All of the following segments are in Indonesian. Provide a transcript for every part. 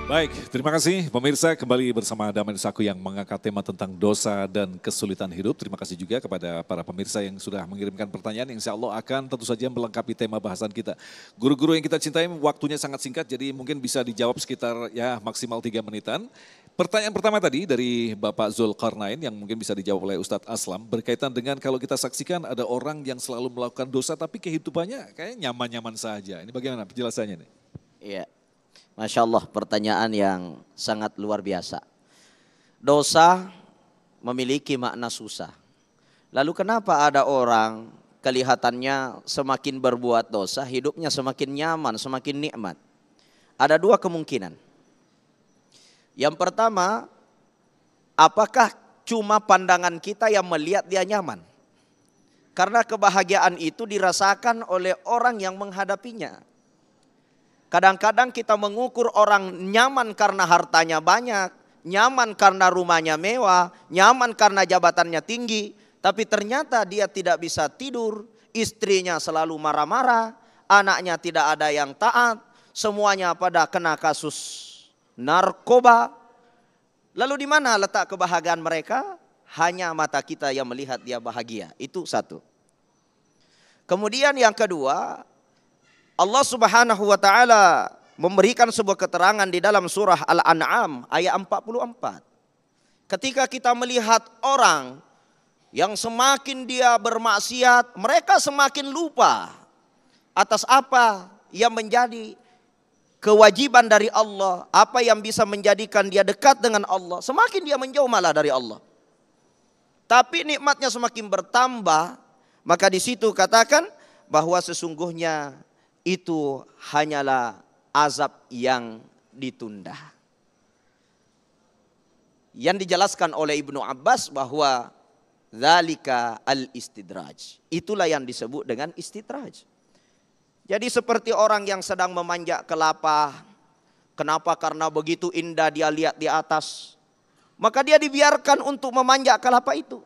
Baik, terima kasih pemirsa, kembali bersama Damai Saku yang mengangkat tema tentang dosa dan kesulitan hidup. Terima kasih juga kepada para pemirsa yang sudah mengirimkan pertanyaan, insya Allah akan tentu saja melengkapi tema bahasan kita. Guru-guru yang kita cintai, waktunya sangat singkat, jadi mungkin bisa dijawab sekitar ya maksimal 3 menitan. Pertanyaan pertama tadi dari Bapak Zulkarnain yang mungkin bisa dijawab oleh Ustadz Aslam, berkaitan dengan kalau kita saksikan ada orang yang selalu melakukan dosa tapi kehidupannya kayak nyaman-nyaman saja. Ini bagaimana penjelasannya nih? Iya, Masya Allah, pertanyaan yang sangat luar biasa. Dosa memiliki makna susah. Lalu kenapa ada orang kelihatannya semakin berbuat dosa, hidupnya semakin nyaman, semakin nikmat? Ada dua kemungkinan. Yang pertama, apakah cuma pandangan kita yang melihat dia nyaman? Karena kebahagiaan itu dirasakan oleh orang yang menghadapinya. Kadang-kadang kita mengukur orang nyaman karena hartanya banyak, nyaman karena rumahnya mewah, nyaman karena jabatannya tinggi. Tapi ternyata dia tidak bisa tidur, istrinya selalu marah-marah, anaknya tidak ada yang taat, semuanya pada kena kasus narkoba. Lalu di mana letak kebahagiaan mereka? Hanya mata kita yang melihat dia bahagia. Itu satu. Kemudian yang kedua, Allah Subhanahu wa taala memberikan sebuah keterangan di dalam surah Al-An'am ayat 44. Ketika kita melihat orang yang semakin dia bermaksiat, mereka semakin lupa atas apa yang menjadi kewajiban dari Allah, apa yang bisa menjadikan dia dekat dengan Allah, semakin dia menjauh malah dari Allah. Tapi nikmatnya semakin bertambah, maka di situ katakan bahwa sesungguhnya itu hanyalah azab yang ditunda. Yang dijelaskan oleh Ibnu Abbas bahwa dzalika al-istidraj. Itulah yang disebut dengan istidraj. Jadi seperti orang yang sedang memanjat kelapa. Kenapa? Karena begitu indah dia lihat di atas. Maka dia dibiarkan untuk memanjat kelapa itu.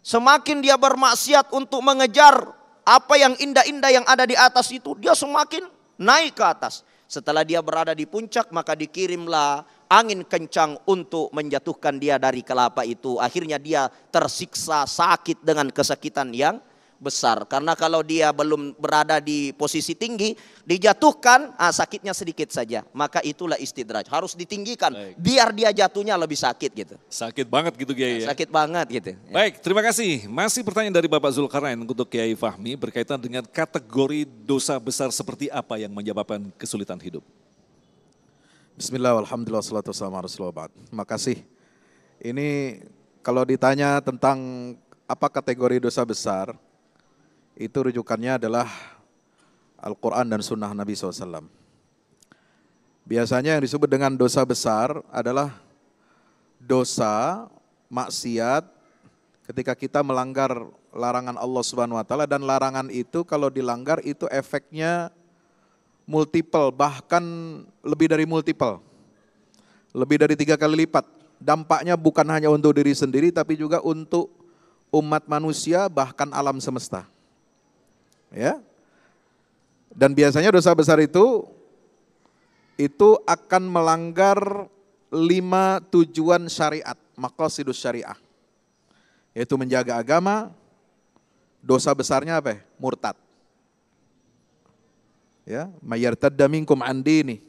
Semakin dia bermaksiat untuk mengejar apa yang indah-indah yang ada di atas itu, dia semakin naik ke atas. Setelah dia berada di puncak, maka dikirimlah angin kencang untuk menjatuhkan dia dari kelapa itu. Akhirnya dia tersiksa sakit dengan kesakitan yang besar. Karena kalau dia belum berada di posisi tinggi, dijatuhkan, sakitnya sedikit saja. Maka itulah istidraj. Harus ditinggikan, biar dia jatuhnya lebih sakit gitu. Sakit banget gitu Kiai ya? Sakit banget gitu. Baik, terima kasih. Masih pertanyaan dari Bapak Zulkarnain untuk Kiai Fahmi berkaitan dengan kategori dosa besar seperti apa yang menyebabkan kesulitan hidup. Bismillah, alhamdulillah, salatu wassalamu ala rasulillah. Terima kasih. Ini kalau ditanya tentang apa kategori dosa besar, itu rujukannya adalah Al-Quran dan Sunnah Nabi SAW. Biasanya yang disebut dengan dosa besar adalah dosa, maksiat ketika kita melanggar larangan Allah Subhanahu wa taala, dan larangan itu kalau dilanggar itu efeknya multiple, bahkan lebih dari multiple. Lebih dari 3 kali lipat. Dampaknya bukan hanya untuk diri sendiri tapi juga untuk umat manusia bahkan alam semesta. Ya. Dan biasanya dosa besar itu akan melanggar 5 tujuan syariat, maqasidus syariah. Yaitu menjaga agama. Dosa besarnya apa? Murtad. Ya, mayyartadda minkum an dini.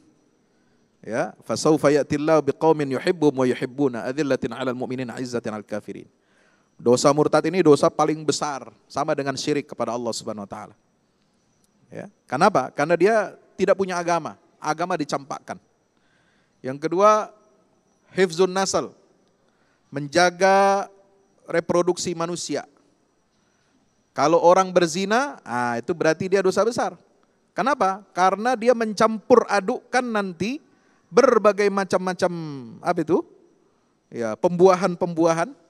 Ya, fasawfa ya'tillahu biqaumin yuhibbuhum wa yuhibbuna adzillatin 'alal mu'minin 'izzatin 'alal kafirin. Dosa murtad ini dosa paling besar, sama dengan syirik kepada Allah Subhanahu wa taala. Ya, kenapa? Karena dia tidak punya agama, agama dicampakkan. Yang kedua, hifzun nasl, menjaga reproduksi manusia. Kalau orang berzina, itu berarti dia dosa besar. Kenapa? Karena dia mencampur adukkan nanti berbagai macam-macam pembuahan-pembuahan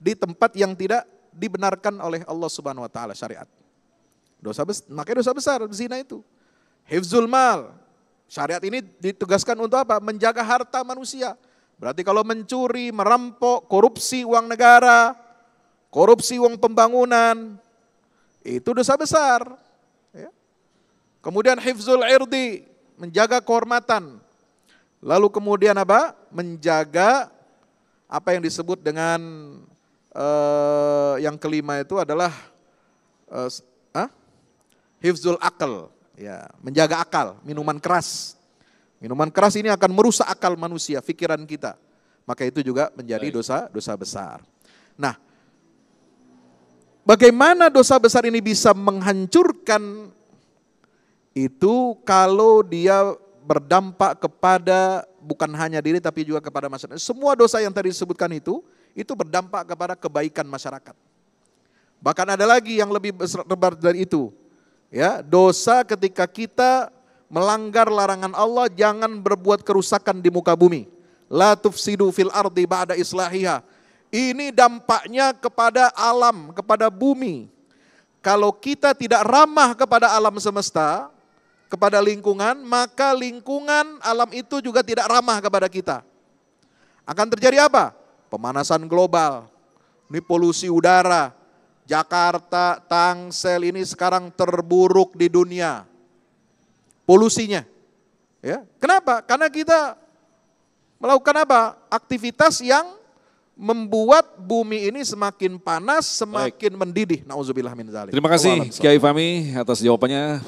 di tempat yang tidak dibenarkan oleh Allah Subhanahu wa taala syariat. Makanya dosa besar zina itu. Hifzul mal. Syariat ini ditugaskan untuk apa? Menjaga harta manusia. Berarti kalau mencuri, merampok, korupsi uang negara, korupsi uang pembangunan, itu dosa besar. Ya. Kemudian hifzul irdi, menjaga kehormatan. Lalu kemudian apa? Menjaga apa yang disebut dengan yang kelima itu adalah hifzul akal, ya, menjaga akal, minuman keras. Minuman keras ini akan merusak akal manusia, pikiran kita. Maka itu juga menjadi dosa besar. Nah, bagaimana dosa besar ini bisa menghancurkan itu kalau dia berdampak kepada bukan hanya diri tapi juga kepada masyarakat. Semua dosa yang tadi disebutkan itu berdampak kepada kebaikan masyarakat. Bahkan ada lagi yang lebih besar dari itu. Ya, dosa ketika kita melanggar larangan Allah, jangan berbuat kerusakan di muka bumi. La tufsidu fil ardi ba'da islahiha. Ini dampaknya kepada alam, kepada bumi. Kalau kita tidak ramah kepada alam semesta, kepada lingkungan, maka lingkungan alam itu juga tidak ramah kepada kita. Akan terjadi apa? Pemanasan global, ini polusi udara. Jakarta, Tangsel ini sekarang terburuk di dunia. Polusinya. Ya, kenapa? Karena kita melakukan apa? Aktivitas yang membuat bumi ini semakin panas, semakin mendidih. Nauzubillah min dzalik. Terima kasih Kiai Fahmi atas jawabannya.